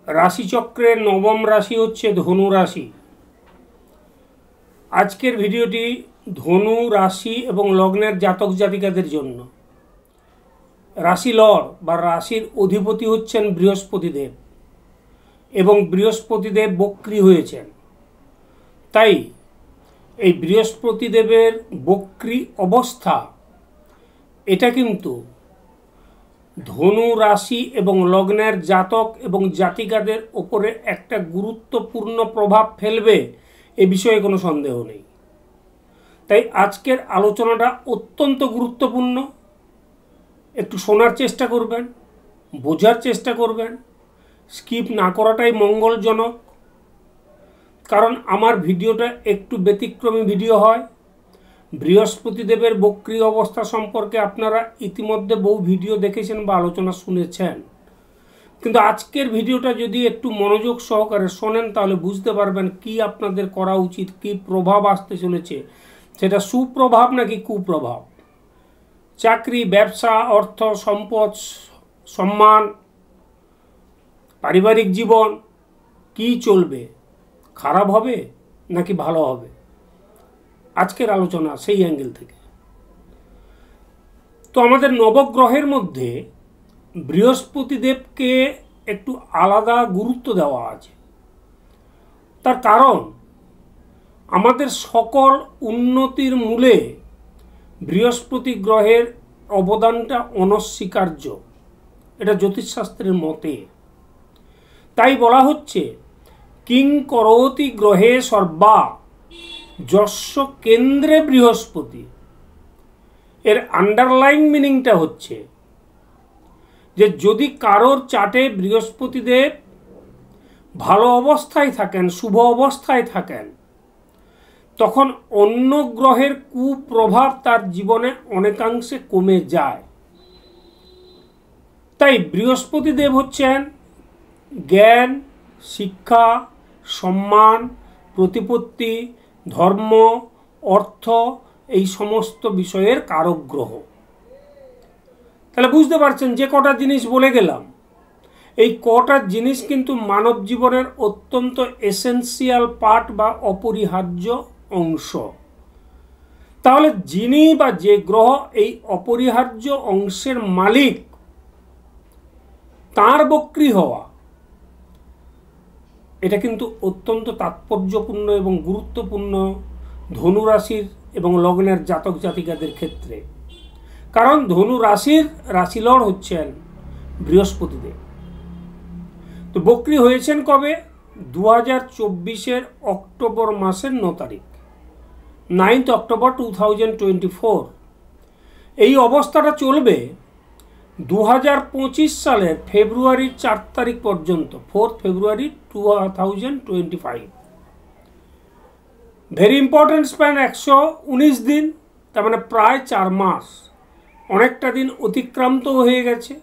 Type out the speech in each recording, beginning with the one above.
রাশিচক্রের নবম রাশি হচ্ছে ধনু রাশি। আজকের ভিডিওটি ধনু রাশি এবং লগ্নের জাতক জাতিকাদের জন্য। রাশি লর্ড বা রাশির অধিপতি হচ্ছেন বৃহস্পতিদেব এবং বৃহস্পতিদেব বক্রী হয়েছেন। তাই এই বৃহস্পতিদেবের বক্রী অবস্থা এটা কিন্তু ধনু রাশি এবং লগ্নের জাতক এবং জাতিকাদের ওপরে একটা গুরুত্বপূর্ণ প্রভাব ফেলবে, এ বিষয়ে কোনো সন্দেহ নেই। তাই আজকের আলোচনাটা অত্যন্ত গুরুত্বপূর্ণ। একটু শোনার চেষ্টা করবেন, বোঝার চেষ্টা করবেন, স্কিপ না করাটাই মঙ্গলজনক। কারণ আমার ভিডিওটা একটু ব্যতিক্রমী ভিডিও হয়। বৃহস্পতিদেবের বক্রী অবস্থা সম্পর্কে আপনারা ইতিমধ্যে বহু ভিডিও দেখেছেন বা আলোচনা শুনেছেন, কিন্তু আজকের ভিডিওটা যদি একটু মনোযোগ সহকারে শোনেন তাহলে বুঝতে পারবেন কি আপনাদের করা উচিত, কি প্রভাব আসতে চলেছে, সেটা সুপ্রভাব নাকি কুপ্রভাব। চাকরি, ব্যবসা, অর্থ, সম্পদ, সম্মান, পারিবারিক জীবন কি চলবে, খারাপ হবে নাকি ভালো হবে, আজকের আলোচনা সেই অ্যাঙ্গেল থেকে। তো আমাদের নবগ্রহের মধ্যে বৃহস্পতিদেবকে একটু আলাদা গুরুত্ব দেওয়া আছে। তার কারণ আমাদের সকল উন্নতির মূলে বৃহস্পতি গ্রহের অবদানটা অনস্বীকার্য, এটা জ্যোতিষশাস্ত্রের মতে। তাই বলা হচ্ছে কিং করোতি গ্রহে সর্বা যস্য কেন্দ্রে বৃহস্পতি। এর আন্ডারলাইন মিনিংটা হচ্ছে যে যদি কারোর চার্টে বৃহস্পতিদেব ভালো অবস্থায় থাকেন, শুভ অবস্থায় থাকেন, তখন অন্য গ্রহের কুপ্রভাব তার জীবনে অনেকাংশে কমে যায়। তাই বৃহস্পতিদেব হচ্ছেন জ্ঞান, শিক্ষা, সম্মান, প্রতিপত্তি, ধর্ম, অর্থ, এই সমস্ত বিষয়ের কারক গ্রহ। তাহলে বুঝতে পারছেন যে কটা জিনিস বলে গেলাম, এই কটা জিনিস কিন্তু মানব জীবনের অত্যন্ত এসেন্সিয়াল পার্ট বা অপরিহার্য অংশ। তাহলে যিনি বা যে গ্রহ এই অপরিহার্য অংশের মালিক, তার বক্রী হওয়া এটা কিন্তু অত্যন্ত তাৎপর্যপূর্ণ এবং গুরুত্বপূর্ণ ধনু রাশির এবং লগ্নের জাতক জাতিকাদের ক্ষেত্রে। কারণ ধনু রাশির রাশিলর্ড হচ্ছেন বৃহস্পতিদেব। তো বক্রী হয়েছেন কবে? 2024 অক্টোবর মাসের 9 তারিখ, 9 অক্টোবর 2024। এই অবস্থাটা চলবে 2025 সালের ফেব্রুয়ারির 4 তারিখ পর্যন্ত, 4 ফেব্রুয়ারি 2025। ভেরি ইম্পর্টেন্ট স্প্যান, 119 দিন, তার মানে প্রায় 4 মাস, অনেকটা দিন অতিক্রান্ত হয়ে গেছে।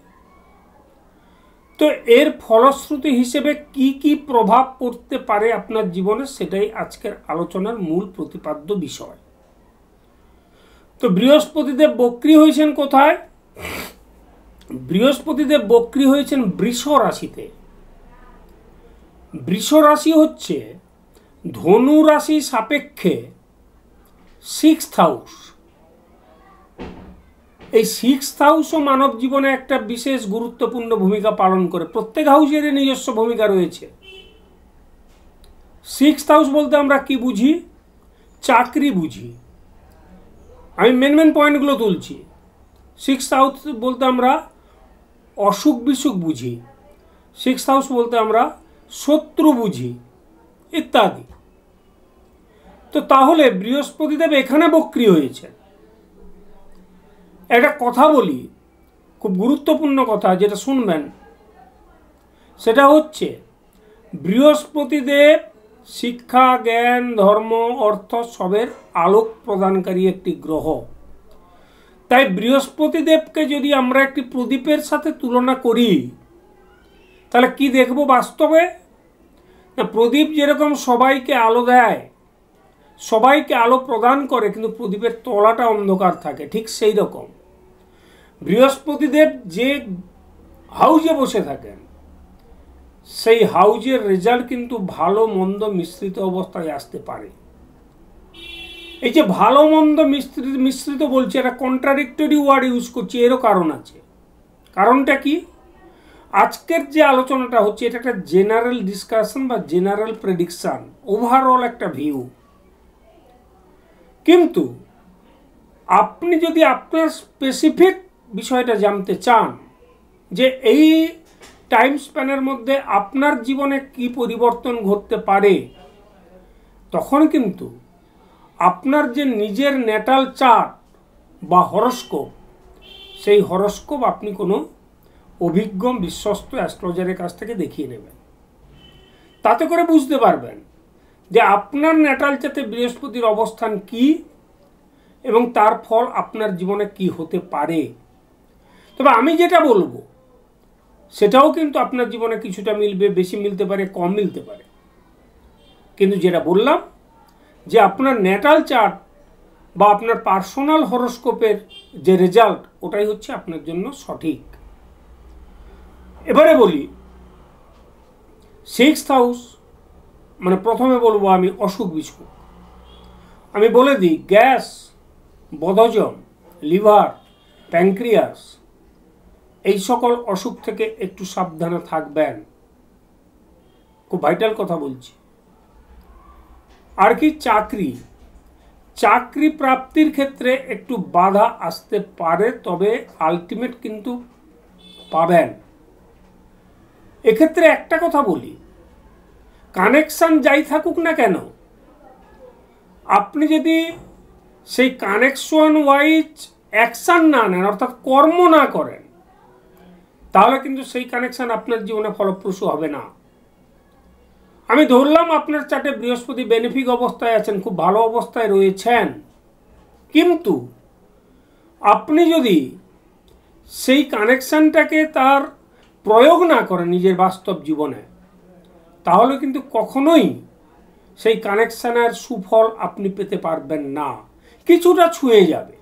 তো এর ফলশ্রুতি হিসেবে কি কি প্রভাব পড়তে পারে আপনার জীবনে, সেটাই আজকের আলোচনার মূল প্রতিপাদ্য বিষয়। তো বৃহস্পতিদেব বক্রী হয়েছেন কোথায়? বৃহস্পতিদেব বক্রী হয়েছেন বৃষ রাশিতে। বৃষ রাশি হচ্ছে ধনু রাশি সাপেক্ষে 6th হাউস। এই 6th হাউসও মানব জীবনে একটা বিশেষ গুরুত্বপূর্ণ ভূমিকা পালন করে। প্রত্যেক হাউসের নিজস্ব ভূমিকা রয়েছে। 6th হাউস বলতে আমরা কি বুঝি? চাকরি বুঝি। আমি মেন পয়েন্টগুলো তুলছি। 6th হাউস বলতে আমরা অসুখ বিসুখ বুঝি, 6th হাউস বলতে আমরা শত্রু বুঝি, ইত্যাদি। তো তাহলে বৃহস্পতিদেব এখানে বক্রী হয়েছে। একটা কথা বলি, খুব গুরুত্বপূর্ণ কথা যেটা শুনবেন, সেটা হচ্ছে বৃহস্পতিদেব শিক্ষা, জ্ঞান, ধর্ম, অর্থ সবের আলোক প্রদানকারী একটি গ্রহ। তাই বৃহস্পতিদেবকে যদি আমরা একটি প্রদীপের সাথে তুলনা করি তাহলে কি দেখব বাস্তবে? না, প্রদীপ যেরকম সবাইকে আলো দেয়, সবাইকে আলো প্রদান করে, কিন্তু প্রদীপের তলাটা অন্ধকার থাকে, ঠিক সেই রকম বৃহস্পতিদেব যে হাউসে বসে থাকেন সেই হাউজের রেজাল্ট কিন্তু ভালো মন্দ মিশ্রিত অবস্থায় আসতে পারে। এই যে ভালো মন্দ মিশ্রিত বলছি, এটা কন্ট্রাডিক্টরি ওয়ার্ড ইউজ করছি, এরও কারণ আছে। কারণটা কি? আজকের যে আলোচনাটা হচ্ছে এটা একটা জেনারেল ডিসকাশন বা জেনারেল প্রেডিকশন, ওভারঅল একটা ভিউ। কিন্তু আপনি যদি আপনার স্পেসিফিক বিষয়টা জানতে চান যে এই টাইম স্প্যানের মধ্যে আপনার জীবনে কি পরিবর্তন ঘটতে পারে, তখন কিন্তু আপনার যে নিজের ন্যাটাল চার্ট বা হরস্কোপ, সেই হরস্কোপ আপনি কোনো অভিজ্ঞ বিশ্বস্ত অ্যাস্ট্রোলজারের কাছ থেকে দেখিয়ে নেবেন। তাতে করে বুঝতে পারবেন যে আপনার ন্যাটাল চার্টে বৃহস্পতির অবস্থান কি এবং তার ফল আপনার জীবনে কি হতে পারে। তবে আমি যেটা বলবো সেটাও কিন্তু আপনার জীবনে কিছুটা মিলবে, বেশি মিলতে পারে, কম মিলতে পারে। কিন্তু যেটা বললাম যে আপনার ন্যাটাল চার্ট বা আপনার পার্সোনাল হরোস্কোপের যে রেজাল্ট, ওটাই হচ্ছে আপনার জন্য সঠিক। এবারে বলি 6th হাউস, মানে প্রথমে বলবো আমি অসুখ বিসুখ। আমি বলে দিই, গ্যাস, বদহজম, লিভার, প্যানক্রিয়াস, এই সকল অসুখ থেকে একটু সাবধানে থাকবেন। খুব ভাইটাল কথা বলছি। আর কি, চাকরি প্রাপ্তির ক্ষেত্রে একটু বাধা আসতে পারে, তবে আলটিমেট কিন্তু পাবেন। এক্ষেত্রে একটা কথা বলি, কানেকশন যাই থাকুক না কেন, আপনি যদি সেই কানেকশন ওয়াইজ অ্যাকশন না নেন, অর্থাৎ কর্ম না করেন, তাহলে কিন্তু সেই কানেকশন আপনার জীবনে ফলপ্রসূ হবে না। আমি ধরলাম আপনার চার্টে বৃহস্পতি বেনিফিক অবস্থায় আছেন, খুব ভালো অবস্থায় রয়েছেন, কিন্তু আপনি যদি সেই কানেকশনটাকে তার প্রয়োগ না করেন নিজের বাস্তব জীবনে, তাহলে কিন্তু কখনোই সেই কানেকশনের সুফল আপনি পেতে পারবেন না, কিছুটা ছুঁয়ে যাবে।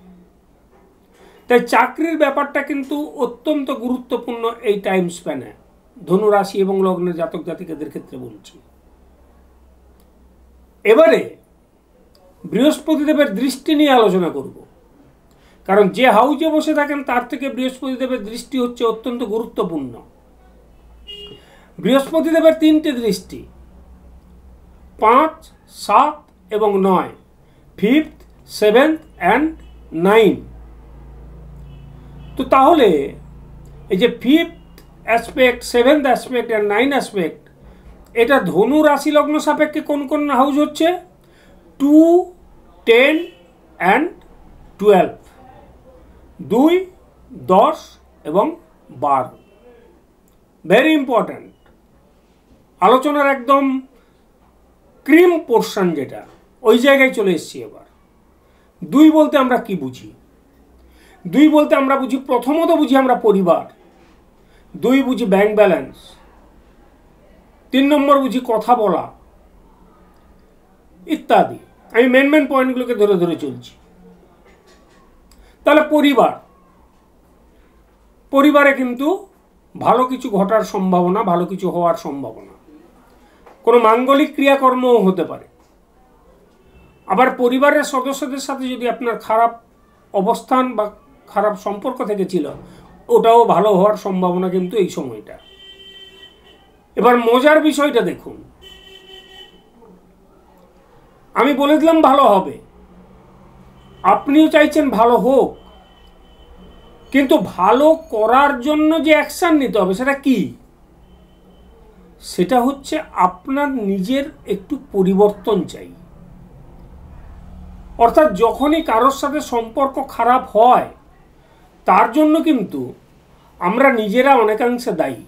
তাই চাকরির ব্যাপারটা কিন্তু অত্যন্ত গুরুত্বপূর্ণ এই টাইম স্প্যানে, ধনু রাশি এবং লগ্নের জাতক জাতিকাদের ক্ষেত্রে বলছি। এবারে বৃহস্পতি দেবের দৃষ্টি নিয়ে আলোচনা করব, কারণ যে হাউজে বসে থাকেন তার থেকে বৃহস্পতি দেবের দৃষ্টি হচ্ছে অত্যন্ত গুরুত্বপূর্ণ। বৃহস্পতি দেবের 3টে দৃষ্টি, 5, 7 এবং 9, 5th, 7th অ্যান্ড 9। তো তাহলে এই যে 5th aspect, 7th aspect and 9 aspect, এটা ধনু রাশি লগ্ন সাপেক্ষে কোন কোন হাউস হচ্ছে? 2, 10 অ্যান্ড 12, 2, 10 এবং 12। ভেরি ইম্পর্ট্যান্ট, আলোচনার একদম ক্রিম পোর্শন যেটা, ওই জায়গায় চলে এসেছি। এবার 2 বলতে আমরা কি বুঝি? 2 বলতে আমরা বুঝি, প্রথমত বুঝি আমরা পরিবার, 2 বুঝি ব্যাংক ব্যালেন্স, 3 নম্বর বুঝি কথা বলা ইত্যাদি। আমি মেন পয়েন্টগুলোকে ধরে ধরে চলছি। তাহলে পরিবারে কিন্তু ভালো কিছু ঘটার সম্ভাবনা, ভালো কিছু হওয়ার সম্ভাবনা, কোনো মাঙ্গলিক ক্রিয়াকর্মও হতে পারে। আবার পরিবারের সদস্যদের সাথে যদি আপনার খারাপ অবস্থান বা খারাপ সম্পর্ক থেকে ছিল, ওটাও ভালো হওয়ার সম্ভাবনা কিন্তু এই সময়টা। এবার মজার বিষয়টা দেখুন, আমি বলে দিলাম ভালো হবে, আপনিও চাইছেন ভালো হোক, কিন্তু ভালো করার জন্য যে অ্যাকশন নিতে হবে সেটা কি? সেটা হচ্ছে আপনার নিজের একটু পরিবর্তন চাই। অর্থাৎ যখনই কারোর সাথে সম্পর্ক খারাপ হয়, তার জন্য কিন্তু আমরা নিজেরা অনেকাংশে দায়ী।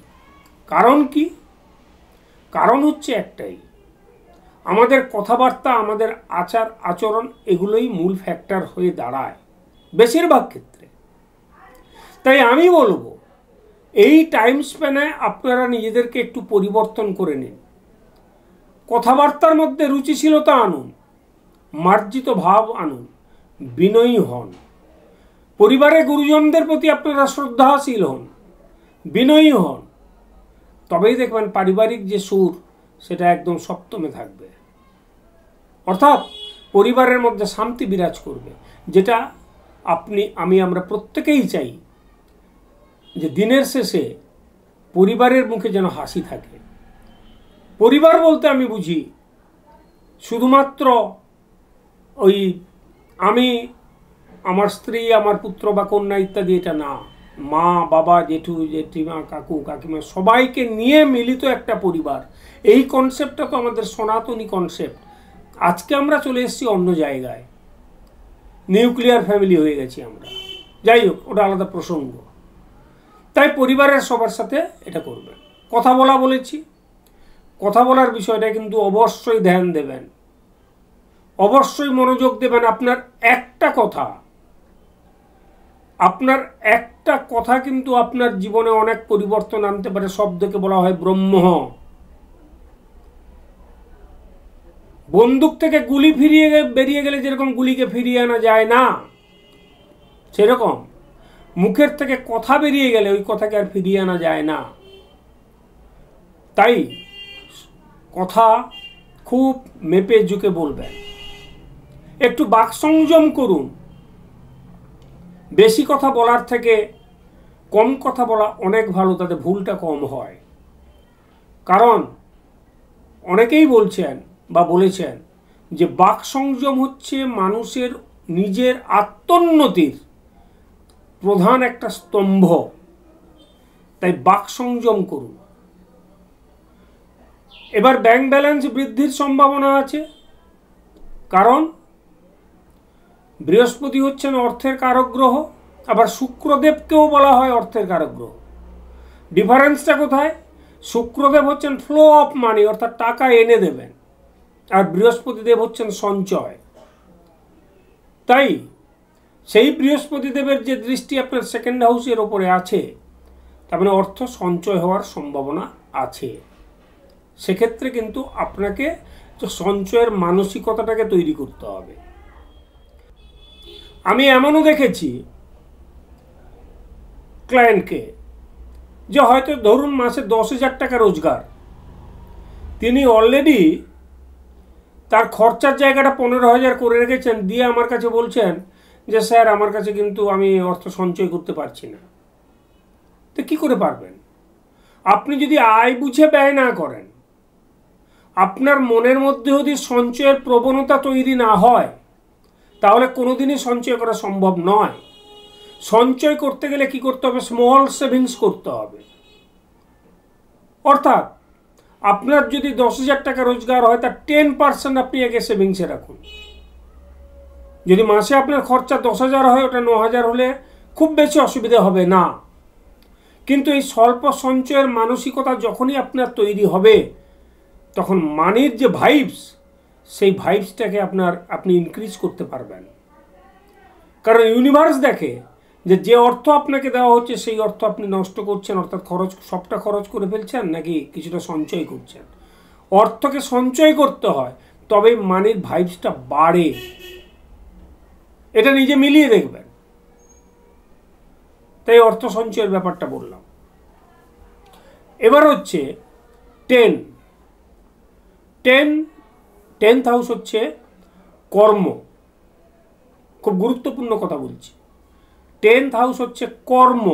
কারণ কি? কারণ হচ্ছে একটাই, আমাদের কথাবার্তা, আমাদের আচার আচরণ, এগুলোই মূল ফ্যাক্টর হয়ে দাঁড়ায় বেশিরভাগ ক্ষেত্রে। তাই আমি বলবো, এই টাইম স্প্যানে আপনারা নিজেদেরকে একটু পরিবর্তন করে নিন। কথাবার্তার মধ্যে রুচিশীলতা আনুন, মার্জিত ভাব আনুন, বিনয়ী হন। পরিবারের গুরুজনদের প্রতি আপনারা শ্রদ্ধাশীল হন, বিনয়ী হন। তবেই দেখবেন পারিবারিক যে সুর সেটা একদম সপ্তমে থাকবে, অর্থাৎ পরিবারের মধ্যে শান্তি বিরাজ করবে, যেটা আমরা প্রত্যেকেই চাই যে দিনের শেষে পরিবারের মুখে যেন হাসি থাকে। পরিবার বলতে আমি বুঝি শুধুমাত্র ওই আমি, আমার স্ত্রী, আমার পুত্র বা কন্যা ইত্যাদি, এটা না। মা, বাবা, জেঠু, জেঠিমা, কাকু, কাকিমা সবাইকে নিয়ে মিলিত একটা পরিবার, এই কনসেপ্টটা তো আমাদের সনাতনী কনসেপ্ট। আজকে আমরা চলে এসেছি অন্য জায়গায়, নিউক্লিয়ার ফ্যামিলি হয়ে গেছি আমরা। যাই হোক, ওটা আলাদা প্রসঙ্গ। তাই পরিবারের সবার সাথে এটা করবেন। কথা বলেছি, কথা বলার বিষয়টা কিন্তু অবশ্যই ধ্যান দেবেন, অবশ্যই মনোযোগ দেবেন। আপনার একটা কথা কিন্তু আপনার জীবনে অনেক পরিবর্তন আনতে পারে। শব্দকে বলা হয় ব্রহ্ম। বন্দুক থেকে গুলি বেরিয়ে গেলে যেরকম গুলিকে ফিরিয়ে আনা যায় না, সেরকম মুখের থেকে কথা বেরিয়ে গেলে ওই কথাকে আর ফিরিয়ে আনা যায় না। তাই কথা খুব মেপে ঝুঁকে বলবেন, একটু বাক সংযম করুন। বেশি কথা বলার থেকে কম কথা বলা অনেক ভালো, তাতে ভুলটা কম হয়। কারণ অনেকেই বলছেন বা বলেছেন যে বাক সংযম হচ্ছে মানুষের নিজের আত্মোন্নতির প্রধান একটা স্তম্ভ। তাই বাক সংযম করুন। এবার ব্যাংক ব্যালেন্স বৃদ্ধির সম্ভাবনা আছে, কারণ বৃহস্পতি হচ্ছেন অর্থের কারক গ্রহ, আবার শুক্রদেবকেও বলা হয় অর্থের কারক গ্রহ। ডিফারেন্সটা কোথায়? শুক্রদেব হচ্ছেন ফ্লো অফ মানি, অর্থাৎ টাকা এনে দেবেন, আর বৃহস্পতিদেব হচ্ছেন সঞ্চয়। তাই সেই বৃহস্পতিদেবের যে দৃষ্টি আপনার সেকেন্ড হাউসের ওপরে আছে, তার মানে অর্থ সঞ্চয় হওয়ার সম্ভাবনা আছে। সেক্ষেত্রে কিন্তু আপনাকে সঞ্চয়ের মানসিকতাটাকে তৈরি করতে হবে। আমি এমনও দেখেছি ক্লায়েন্টকে, যে হয়তো ধরুন মাসে 10,000 টাকা রোজগার, তিনি অলরেডি তার খরচার জায়গাটা 15,000 করে রেখেছেন, দিয়ে আমার কাছে বলছেন যে স্যার আমার কাছে কিন্তু আমি অর্থ সঞ্চয় করতে পারছি না। তো কী করে পারবেন? আপনি যদি আয় বুঝে ব্যয় না করেন, আপনার মনের মধ্যে যদি সঞ্চয়ের প্রবণতা তৈরি না হয়, তাহলে কোনোদিনই সঞ্চয় করা সম্ভব নয়। সঞ্চয় করতে গেলে কি করতে হবে? স্মল সেভিংস করতে হবে। অর্থাৎ আপনার যদি 10,000 টাকা রোজগার হয়, তার 10% আপনি আগে সেভিংসে রাখুন। যদি মাসে আপনার খরচা 10,000 হয়, ওটা 9,000 হলে খুব বেশি অসুবিধা হবে না। কিন্তু এই স্বল্প সঞ্চয়ের মানসিকতা যখনই আপনার তৈরি হবে, তখন মানির যে ভাইবস, সেই ভাইবসটাকে আপনি ইনক্রিজ করতে পারবেন। কারণ ইউনিভার্স দেখে যে অর্থ আপনাকে দেওয়া হচ্ছে সেই অর্থ আপনি নষ্ট করছেন, অর্থাৎ সবটা খরচ করে ফেলছেন, নাকি কিছুটা সঞ্চয় করছেন। অর্থকে সঞ্চয় করতে হয়, তবে মানির ভাইবসটা বাড়ে। এটা নিজে মিলিয়ে দেখবেন। তাই অর্থ সঞ্চয়ের ব্যাপারটা বললাম। এবার হচ্ছে 10th হাউস হচ্ছে কর্ম। খুব গুরুত্বপূর্ণ কথা বলছি। 10th হাউস হচ্ছে কর্ম,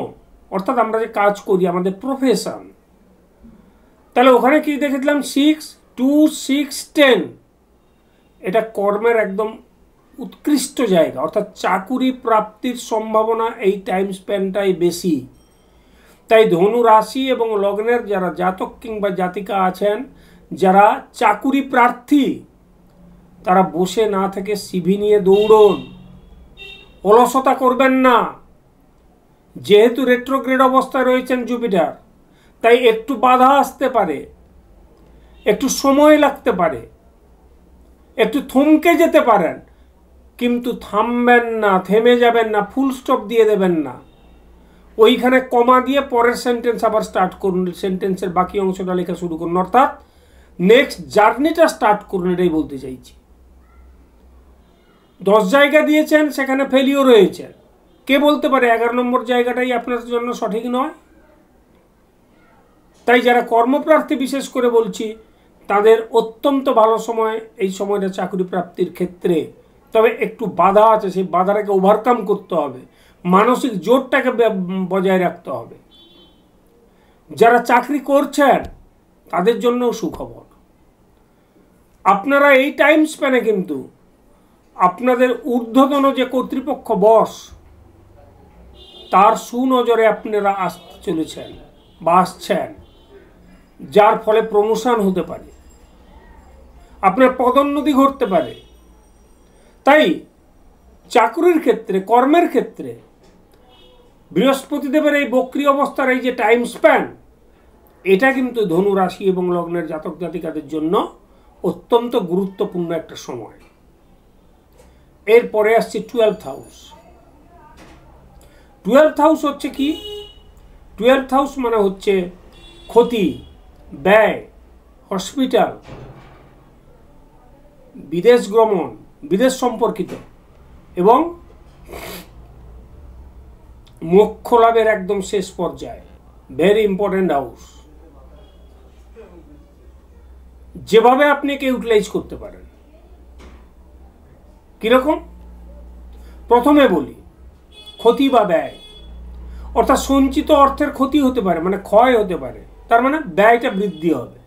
অর্থাৎ আমরা যে কাজ করি, আমাদের প্রফেশন। তাহলে ওখানে কি দেখেছিলাম? 6, 2, 6, 10। এটা কর্মের একদম উৎকৃষ্ট জায়গা, অর্থাৎ চাকুরি প্রাপ্তির সম্ভাবনা এই টাইম স্প্যানটাই বেশি। তাই ধনু রাশি এবং লগ্নের যারা জাতক কিংবা জাতিকা আছেন, যারা চাকুরি প্রার্থী, তারা বসে না থেকে সিভি নিয়ে দৌড়ন, অলসতা করবেন না। যেহেতু রেট্রোগ্রেড অবস্থায় রয়েছেন জুপিটার, তাই একটু বাধা আসতে পারে, একটু সময় লাগতে পারে, একটু থমকে যেতে পারেন, কিন্তু থামবেন না, থেমে যাবেন না, ফুল স্টপ দিয়ে দেবেন না। ওইখানে কমা দিয়ে পরের সেন্টেন্স আবার স্টার্ট করুন, সেন্টেন্সের বাকি অংশটা লেখা শুরু করুন, অর্থাৎ নেক্সট জার্নিটা স্টার্ট করুন। এটাই বলতে চাইছি। 10 জায়গা দিয়েছেন, সেখানে ফেলিও রয়েছে। কে বলতে পারে 11 নম্বর জায়গাটাই আপনার জন্য সঠিক নয়? তাই যারা কর্মপ্রার্থী বিশেষ করে বলছি, তাদের অত্যন্ত ভালো সময় এই সময়টা চাকরি প্রাপ্তির ক্ষেত্রে। তবে একটু বাধা আছে, সেই বাধাটাকে ওভারকাম করতে হবে, মানসিক জোরটাকে বজায় রাখতে হবে। যারা চাকরি করছেন তাদের জন্যও সুখবর। আপনারা এই টাইম স্প্যানে কিন্তু আপনাদের ঊর্ধ্বতন যে কর্তৃপক্ষ বস, তার সুনজরে আপনারা আসতে চলেছেন বা আসছেন, যার ফলে প্রমোশন হতে পারে, আপনার পদোন্নতি ঘটতে পারে। তাই চাকরির ক্ষেত্রে, কর্মের ক্ষেত্রে বৃহস্পতিদেবের এই বক্রী অবস্থার এই যে টাইম স্প্যান, এটা কিন্তু ধনু রাশি এবং লগ্নের জাতক জাতিকাদের জন্য অত্যন্ত গুরুত্বপূর্ণ একটা সময়। এরপরে আসছে 12th হাউস। 12th হাউস হচ্ছে কি? 12th হাউস মানে হচ্ছে ক্ষতি, ব্যয়, হসপিটাল, বিদেশ ভ্রমণ, বিদেশ সম্পর্কিত এবং মোক্ষ লাভের একদম শেষ পর্যায়ে। Very important house. যেভাবে আপনি একে ইউটিলাইজ করতে পারেন। কিরকম? প্রথমে বলি ক্ষতি বা ব্যয়, অর্থাৎ সঞ্চিত অর্থের ক্ষতি হতে পারে, মানে ক্ষয় হতে পারে, তার মানে ব্যয়টা বৃদ্ধি হবে।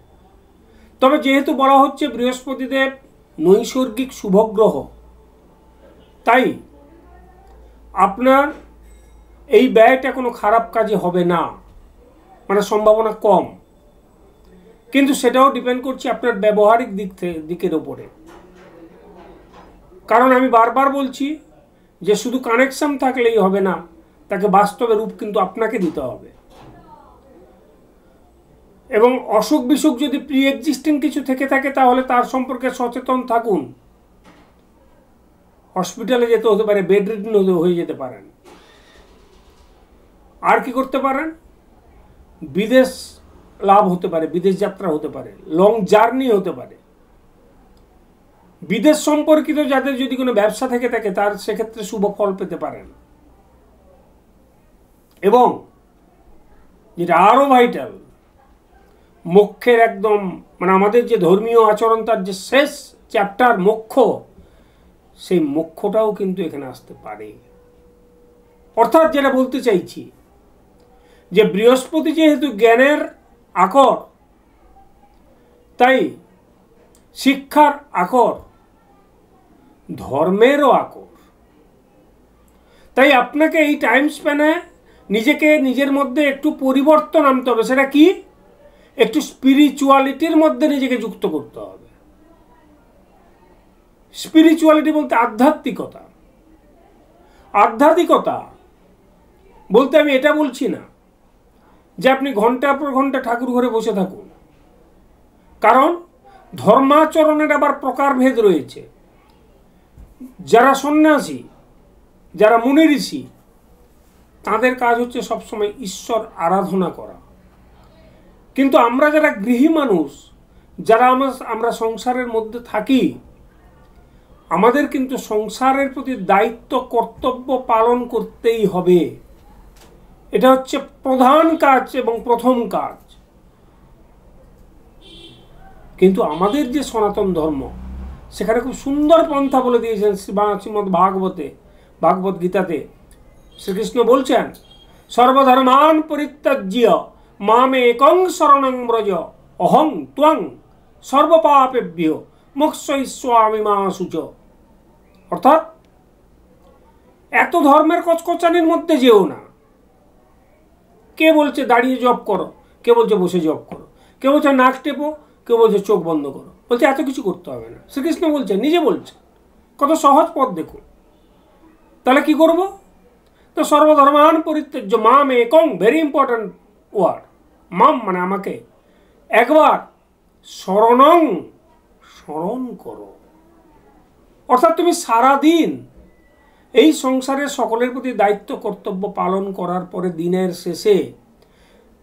তবে যেহেতু বলা হচ্ছে বৃহস্পতিদেব নৈসর্গিক শুভগ্রহ, তাই আপনার এই ব্যয়টা কোনো খারাপ কাজে হবে না, মানে সম্ভাবনা কম। কিন্তু সেটাও ডিপেন্ড করছে আপনার ব্যবহারিক দিকের ওপরে। কারণ আমি বারবার বলছি যে শুধু কানেকশন থাকলেই হবে না, তাকে বাস্তবে রূপ কিন্তু আপনাকে দিতে হবে। এবং অসুখ বিসুখ যদি প্রি এক্সিস্টিং কিছু থেকে থাকে, তাহলে তার সম্পর্কে সচেতন থাকুন। হসপিটালে যেতে হতে পারে, বেড রিডেন হয়ে যেতে পারেন। আর কি করতে পারেন? বিদেশ লাভ হতে পারে, বিদেশ যাত্রা হতে পারে, লং জার্নি হতে পারে। বিদেশ সম্পর্কিত যাদের যদি কোনো ব্যবসা থেকে থাকে, তার সেক্ষেত্রে শুভ ফল পেতে পারেন। এবং যেটা আরো ভাইটাল, মোক্ষের একদম মানে আমাদের যে ধর্মীয় আচরণ, তার যে শেষ চ্যাপ্টার মোক্ষ, সেই মোক্ষটাও কিন্তু এখানে আসতে পারে। অর্থাৎ যেটা বলতে চাইছি যে বৃহস্পতি যেহেতু জ্ঞানের আকর, তাই শিক্ষার আকর, ধর্মেরও আকর। তাই আপনাকে এই টাইম স্প্যানে নিজেকে, নিজের মধ্যে একটু পরিবর্তন আনতে হবে। সেটা কি? একটু স্পিরিচুয়ালিটির মধ্যে নিজেকে যুক্ত করতে হবে। স্পিরিচুয়ালিটি বলতে আধ্যাত্মিকতা। আধ্যাত্মিকতা বলতে আমি এটা বলছি না যে আপনি ঘন্টার পর ঘন্টা ঠাকুর ঘরে বসে থাকুন, কারণ ধর্মাচরণের আবার প্রকারভেদ রয়েছে। যারা সন্ন্যাসী, যারা মুনি ঋষি, তাদের কাজ হচ্ছে সবসময় ঈশ্বর আরাধনা করা। কিন্তু আমরা যারা গৃহী মানুষ, যারা আমরা সংসারের মধ্যে থাকি, আমাদের কিন্তু সংসারের প্রতি দায়িত্ব, কর্তব্য পালন করতেই হবে। এটা হচ্ছে প্রধান কাজ এবং প্রথম কাজ। কিন্তু আমাদের যে সনাতন ধর্ম, সেখানে খুব সুন্দর পন্থা বলে দিয়েছেন শ্রীমদ্ ভাগবত গীতাতে। শ্রীকৃষ্ণ বলছেন, সর্বধর্মান পরিত্যাজ্য মামেকং শরণং ব্রজ অহং ত্বং সর্বপাপেভ্যো মোক্ষয়িষ্যামি মা শুচ। অর্থাৎ এত ধর্মের কচকচানির মধ্যে যেও না। কে বলছে দাঁড়িয়ে জপ করো, কে বলছে বসে জপ করো, কে বলছে নাক টেপো, কেউ বলছে চোখ বন্ধ করো। বলছে এত কিছু করতে হবে না। শ্রীকৃষ্ণ বলছেন, নিজে বলছেন, কত সহজ পথ দেখুন। তাহলে কি করব? তো সর্বধর্মান পরিত্যাজ্য মাম একং, ভেরি ইম্পর্টেন্ট ওয়ার্ড। মাম মানে আমাকে, একবার শরণং, স্মরণ করো। অর্থাৎ তুমি সারাদিন এই সংসারের সকলের প্রতি দায়িত্ব কর্তব্য পালন করার পরে দিনের শেষে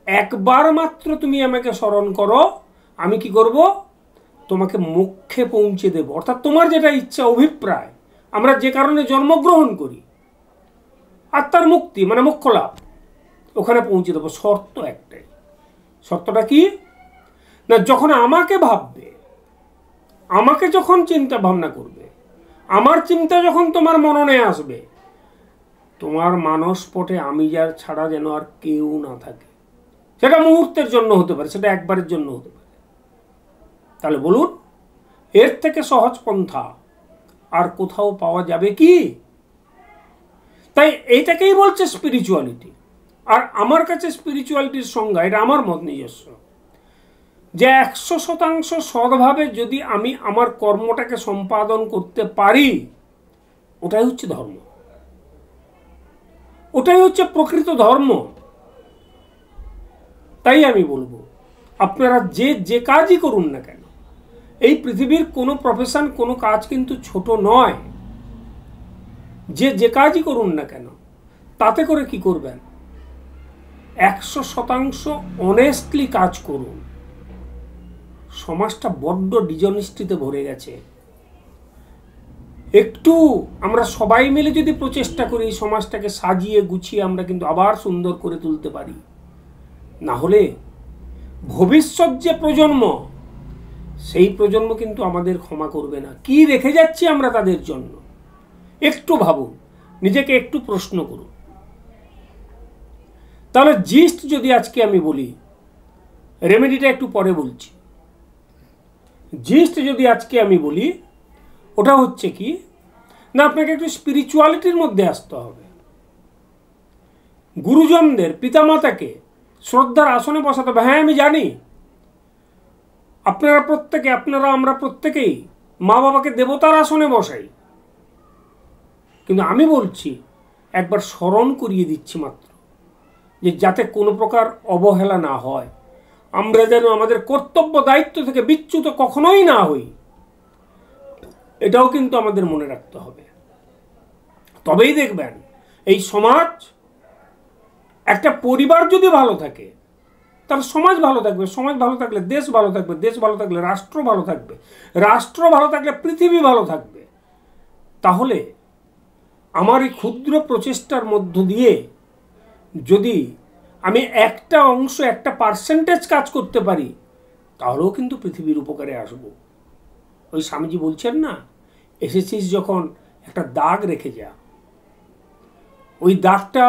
একবার মাত্র তুমি আমাকে স্মরণ করো। আমি কি করব? তোমাকে মোক্ষে পৌঁছে দেব। অর্থাৎ তোমার যেটা ইচ্ছা, অভিপ্রায়, আমরা যে কারণে জন্মগ্রহণ করি, আত্মার মুক্তি মানে মোক্ষ লাভ, ওখানে পৌঁছে দেবো। শর্ত একটাই, সত্যটা কি না, যখন আমাকে ভাববে, আমাকে যখন চিন্তা ভাবনা করবে, আমার চিন্তা যখন তোমার মননে আসবে, তোমার মানসপটে আমি যার ছাড়া যেন আর কেউ না থাকে। সেটা মুহূর্তের জন্য হতে পারে, সেটা একবারের জন্য হতে পারে। তাহলে বলুন, এর থেকে সহজ পন্থা আর কোথাও পাওয়া যাবে কি? তাই এইটাকেই বলছে স্পিরিচুয়ালিটি। আর আমার কাছে স্পিরিচুয়ালিটির সংজ্ঞা, এটা আমার মত নিজস্ব, যে 100% সৎভাবে যদি আমি আমার কর্মটাকে সম্পাদন করতে পারি, ওটাই হচ্ছে ধর্ম, ওটাই হচ্ছে প্রকৃত ধর্ম। তাই আমি বলবো, আপনারা যে কাজই করুন না কেন, এই পৃথিবীর কোনো প্রফেশন, কোনো কাজ কিন্তু ছোট নয়। যে কাজই করুন না কেন, তাতে করে কি করবেন? 100% অনেস্টলি কাজ করুন। সমাজটা বড্ড ডিজনিস্ট্রিতে ভরে গেছে। একটু আমরা সবাই মিলে যদি প্রচেষ্টা করি, সমাজটাকে সাজিয়ে গুছিয়ে আমরা কিন্তু আবার সুন্দর করে তুলতে পারি। না হলে ভবিষ্যৎ যে প্রজন্ম, সেই প্রজন্ম কিন্তু আমাদের ক্ষমা করবে না। কি রেখে যাচ্ছি আমরা তাদের জন্য? একটু ভাবুন, নিজেকে একটু প্রশ্ন করুন। তাহলে জিস্ট যদি আজকে আমি বলি, রেমেডিটা একটু পরে বলছি। জিস্ট যদি আজকে আমি বলি, ওটা হচ্ছে কি না, আপনাকে একটু স্পিরিচুয়ালিটির মধ্যে আসতে হবে। গুরুজনদের, পিতামাতাকে শ্রদ্ধার আসনে বসাতে হবে। হ্যাঁ, আমি জানি আপনারা প্রত্যেকে, আমরা প্রত্যেকেই মা বাবাকে দেবতার আসনে বসাই, কিন্তু আমি বলছি, একবার স্মরণ করিয়ে দিচ্ছি মাত্র, যে যাতে কোনো প্রকার অবহেলা না হয়, আমরা যেন আমাদের কর্তব্য দায়িত্ব থেকে বিচ্যুত কখনোই না হই, এটাও কিন্তু আমাদের মনে রাখতে হবে। তবেই দেখবেন এই সমাজ, একটা পরিবার যদি ভালো থাকে, তাহলে সমাজ ভালো থাকবে, সমাজ ভালো থাকলে দেশ ভালো থাকবে, দেশ ভালো থাকলে রাষ্ট্র ভালো থাকবে, রাষ্ট্র ভালো থাকলে পৃথিবী ভালো থাকবে। তাহলে আমার এই ক্ষুদ্র প্রচেষ্টার মধ্য দিয়ে যদি আমি একটা অংশ, একটা পার্সেন্টেজ কাজ করতে পারি, তাহলেও কিন্তু পৃথিবীর উপকারে আসবো। ওই স্বামীজি বলছেন না, এসেছিস যখন একটা দাগ রেখে যা। ওই দাগটা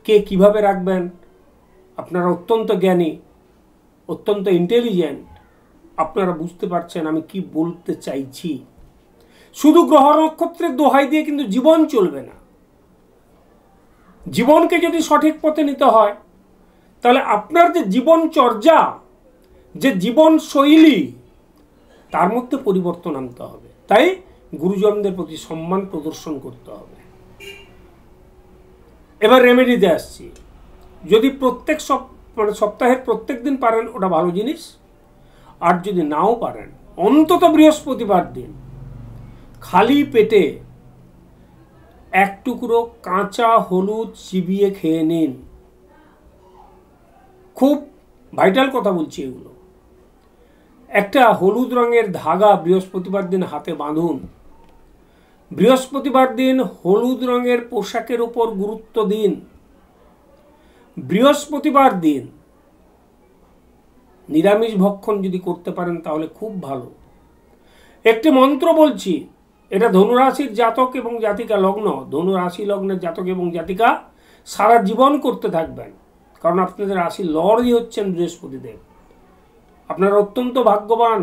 কে কিভাবে রাখবেন, আপনারা অত্যন্ত জ্ঞানী, অত্যন্ত ইন্টেলিজেন্ট, আপনারা বুঝতে পারছেন আমি কি বলতে চাইছি। শুধু গ্রহ নক্ষত্রের দোহাই দিয়ে কিন্তু জীবন চলবে না। জীবনকে যদি সঠিক পথে নিতে হয়, তাহলে আপনার যে জীবনচর্যা, যে জীবন শৈলী, তার মধ্যে পরিবর্তন আনতে হবে। তাই গুরুজনদের প্রতি সম্মান প্রদর্শন করতে হবে। এবার রেমেডিতে আসছি। যদি প্রত্যেক সপ্তাহের প্রত্যেক দিন পারেন, ওটা ভালো জিনিস। আর যদি নাও পারেন, অন্তত বৃহস্পতিবার দিন খালি পেটে এক টুকরো কাঁচা হলুদ চিবিয়ে খেয়ে নিন। খুব ভাইটাল কথা বলছি এগুলো। একটা হলুদ রঙের ধাগা বৃহস্পতিবার দিন হাতে বাঁধুন। বৃহস্পতিবার দিন হলুদ রঙের পোশাকের উপর গুরুত্ব দিন। বৃহস্পতিবার দিন নিরামিষ ভক্ষণ যদি করতে পারেন তাহলে খুব ভালো। একটি মন্ত্র বলছি, এটা ধনুরাশির জাতক এবং জাতিকা লগ্ন, ধনুরাশি লগ্নের জাতক এবং জাতিকা সারা জীবন করতে থাকবেন, কারণ আপনাদের রাশি লর্ডই হচ্ছেন বৃহস্পতিদেব। আপনারা অত্যন্ত ভাগ্যবান,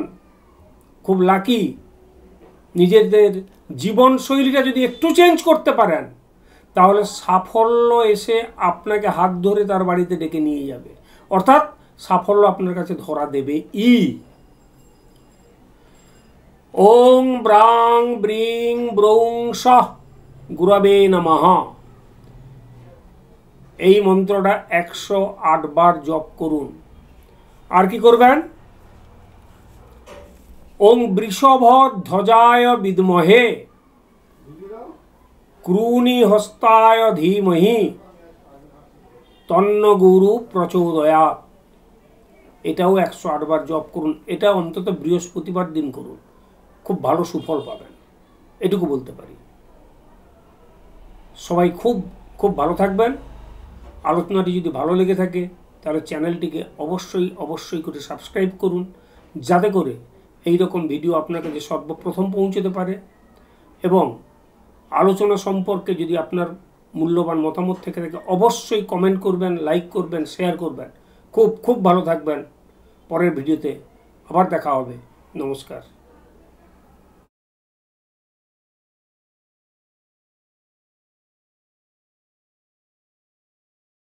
খুব লাকি। নিজেদের জীবনশৈলীটা যদি একটু চেঞ্জ করতে পারেন, তাহলে সাফল্য এসে আপনাকে হাত ধরে তার বাড়িতে ডেকে নিয়ে যাবে, অর্থাৎ সাফল্য আপনার কাছে ধরা দেবে। ওং ব্রাং ব্রিং ব্রৌং সহ গুরবে নমঃ, এই মন্ত্রটা 108 বার জপ করুন। আর কি করবেন? ওং বৃষভ ধ্বজায় বিদ্মহে ক্রূনি হস্তায় ধীমহি তন্ন গুরু প্রচোদয়াৎ, এটাও 108 বার জপ করুন। এটা অন্তত বৃহস্পতিবার দিন করুন, খুব ভালো সুফল পাবেন, এটুকু বলতে পারি। সবাই খুব খুব ভালো থাকবেন। আলোচনাটি যদি ভালো লেগে থাকে তাহলে চ্যানেলটিকে অবশ্যই করে সাবস্ক্রাইব করুন, যাতে করে এই রকম ভিডিও আপনার কাছে সর্বপ্রথম পৌঁছতে পারে। এবং আলোচনা সম্পর্কে যদি আপনার মূল্যবান মতামত থেকে থাকে অবশ্যই কমেন্ট করবেন, লাইক করবেন, শেয়ার করবেন। খুব ভালো থাকবেন। পরের ভিডিওতে আবার দেখা হবে। নমস্কার।